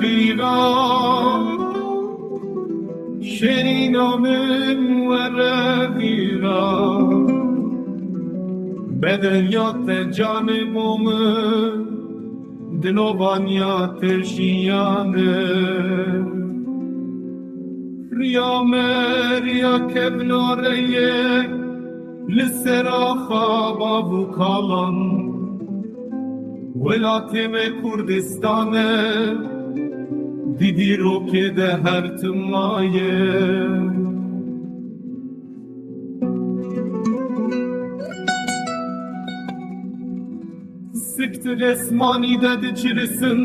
رفیقا شرینامم و رفیقا به دنیات جانبوم دلوانیات شیانه ریا مریا کبناره لسرا خوابا بو کالان ولاتم کردستانه دیدی رو که ده هر تمایه سکت اسمانی ده چرسن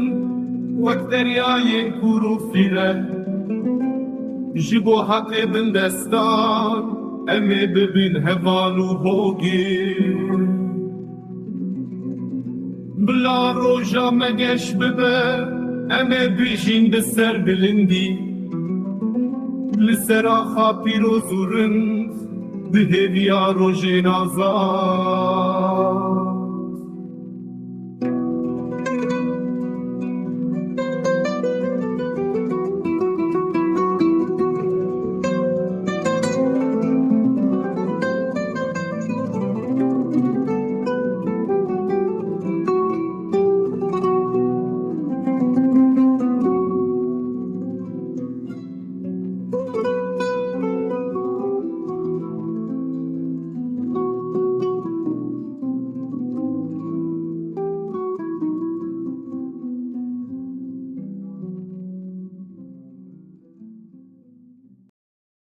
وقت دریای کرو فیره جبو حق بندستان امی ببین هوان و هوگی بلا روژا مگش ببه امی بیشین بسر بلندی لسرا خاپی رو زورند به هویا روژین آزاد